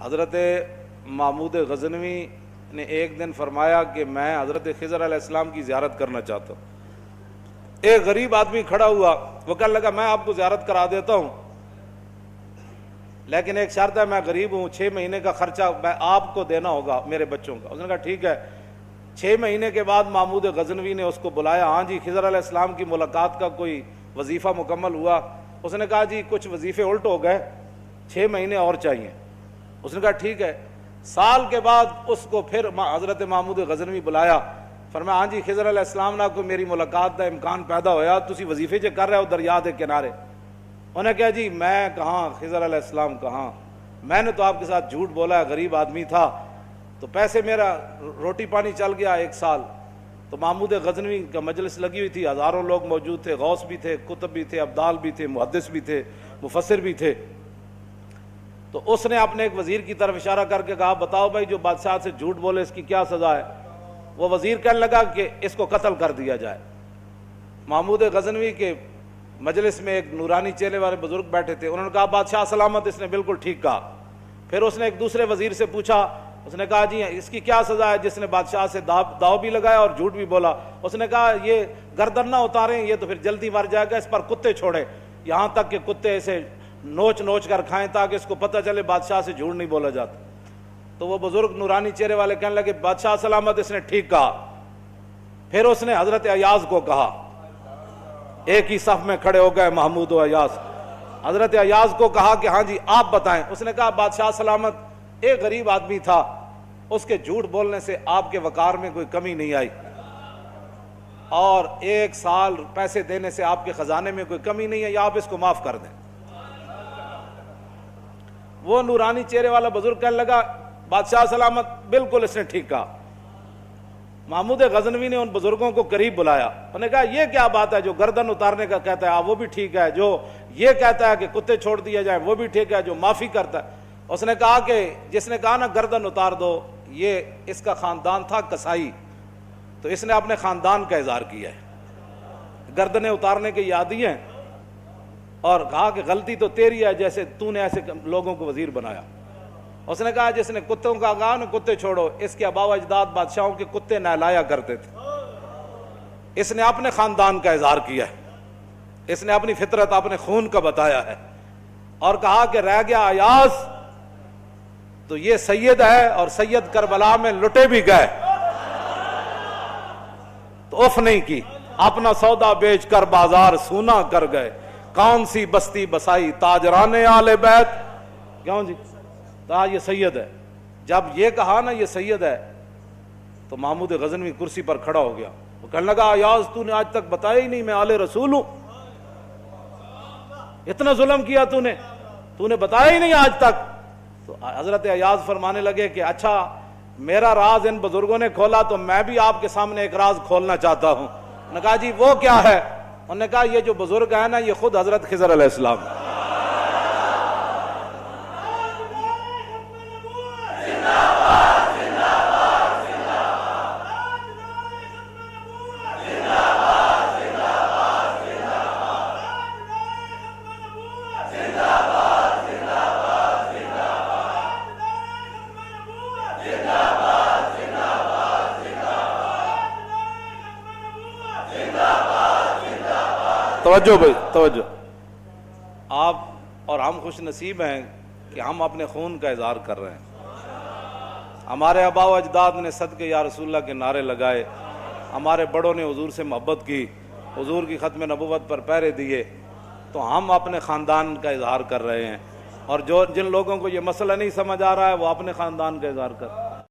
حضرت محمود غزنوی نے ایک دن فرمایا کہ میں حضرت خضر علیہ السلام کی زیارت کرنا چاہتا ہوں. ایک غریب آدمی کھڑا ہوا, وہ کہنے لگا میں آپ کو زیارت کرا دیتا ہوں, لیکن ایک شرط ہے, میں غریب ہوں, 6 مہینے کا خرچہ میں آپ کو دینا ہوگا میرے بچوں کا. اس نے کہا ٹھیک ہے. 6 مہینے کے بعد محمود غزنوی نے اس کو بلایا. ہاں جی, خضر علیہ السلام کی ملاقات کا کوئی وظیفہ مکمل ہوا؟ اس نے کہا جی کچھ وظیفے الٹ ہو گئے, 6 مہینے اور چاہیے. اس نے کہا ٹھیک ہے. سال کے بعد اس کو پھر حضرت محمود غزنوی بلایا. فرمایا ہاں جی خضر علیہ السلام نہ کوئی میری ملاقات کا امکان پیدا ہویا, تسی وظیفے جو کر رہے ہو دریا دے کنارے. انہوں نے کہا جی میں کہاں, خضر علیہ السلام کہاں, میں نے تو آپ کے ساتھ جھوٹ بولا ہے, غریب آدمی تھا تو پیسے میرا روٹی پانی چل گیا 1 سال. تو محمود غزنوی کا مجلس لگی ہوئی تھی, ہزاروں لوگ موجود تھے, غوث بھی تھے, کتب بھی تھے, ابدال بھی تھے, محدث بھی تھے, مفسر بھی تھے. تو اس نے اپنے ایک وزیر کی طرف اشارہ کر کے کہا بتاؤ بھائی جو بادشاہ سے جھوٹ بولے اس کی کیا سزا ہے؟ وہ وزیر کہنے لگا کہ اس کو قتل کر دیا جائے. محمود غزنوی کے مجلس میں ایک نورانی چہرے والے بزرگ بیٹھے تھے, انہوں نے کہا بادشاہ سلامت, اس نے بالکل ٹھیک کہا. پھر اس نے ایک دوسرے وزیر سے پوچھا, اس نے کہا جی اس کی کیا سزا ہے جس نے بادشاہ سے داؤ بھی لگایا اور جھوٹ بھی بولا؟ اس نے کہا یہ گردن نہ اتاریں, یہ تو پھر جلدی مر جائے گا, اس پر کتے چھوڑے, یہاں تک کہ کتے اسے نوچ نوچ کر کھائیں تاکہ اس کو پتہ چلے بادشاہ سے جھوٹ نہیں بولا جاتا. تو وہ بزرگ نورانی چہرے والے کہنے لگے بادشاہ سلامت, اس نے ٹھیک کہا. پھر اس نے حضرت ایاز کو کہا, ایک ہی صف میں کھڑے ہو گئے محمود و ایاز. حضرت ایاز کو کہا کہ ہاں جی آپ بتائیں. اس نے کہا بادشاہ سلامت, ایک غریب آدمی تھا, اس کے جھوٹ بولنے سے آپ کے وقار میں کوئی کمی نہیں آئی, اور 1 سال پیسے دینے سے آپ کے خزانے میں کوئی کمی نہیں ہے, یا آپ اس کو معاف کر دیں. وہ نورانی چہرے والا بزرگ کہنے لگا بادشاہ سلامت بالکل اس نے ٹھیک کہا. محمود غزنوی نے ان بزرگوں کو قریب بلایا, انہوں نے کہا یہ کیا بات ہے, جو گردن اتارنے کا کہتا ہے وہ بھی ٹھیک ہے, جو یہ کہتا ہے کہ کتے چھوڑ دیا جائے وہ بھی ٹھیک ہے, جو معافی کرتا ہے. اس نے کہا کہ جس نے کہا نا گردن اتار دو, یہ اس کا خاندان تھا کسائی, تو اس نے اپنے خاندان کا اظہار کیا ہے, گردنیں اتارنے کے عادی ہیں, اور کہا کہ غلطی تو تیری ہے جیسے تو نے ایسے لوگوں کو وزیر بنایا. اس نے کہا جس نے کتوں کا کہا نا کتے چھوڑو, اس کے آباء و اجداد بادشاہوں کے کتے نہلایا کرتے تھے. اس نے اپنے خاندان کا اظہار کیا ہے, اس نے اپنی فطرت اپنے خون کا بتایا ہے, اور کہا کہ رہ گیا ایاز تو یہ سید ہے, اور سید کربلا میں لٹے بھی گئے تو اف نہیں کی, اپنا سودا بیچ کر بازار سونا کر گئے, کون سی بستی بسائی تاجران آل بیت. کیوں جی یہ سید ہے. جب یہ کہا نا یہ سید ہے تو محمود غزنوی کرسی پر کھڑا ہو گیا. وہ کہنے لگا ایاز تو نے آج تک بتایا ہی نہیں میں آل رسول ہوں, اتنا ظلم کیا تو نے بتایا ہی نہیں آج تک. تو حضرت ایاز فرمانے لگے کہ اچھا میرا راز ان بزرگوں نے کھولا تو میں بھی آپ کے سامنے ایک راز کھولنا چاہتا ہوں. انہوں نے کہا جی وہ کیا ہے؟ انہوں نے کہا یہ جو بزرگ ہے نا یہ خود حضرت خضر علیہ السلام. توجہ بھائی توجہ, آپ اور ہم خوش نصیب ہیں کہ ہم اپنے خون کا اظہار کر رہے ہیں. ہمارے آباء و اجداد نے صدقے یا رسول اللہ کے نعرے لگائے, ہمارے بڑوں نے حضور سے محبت کی, حضور کی ختم نبوت پر پہرے دیے, تو ہم اپنے خاندان کا اظہار کر رہے ہیں. اور جن لوگوں کو یہ مسئلہ نہیں سمجھ آ رہا ہے وہ اپنے خاندان کا اظہار کر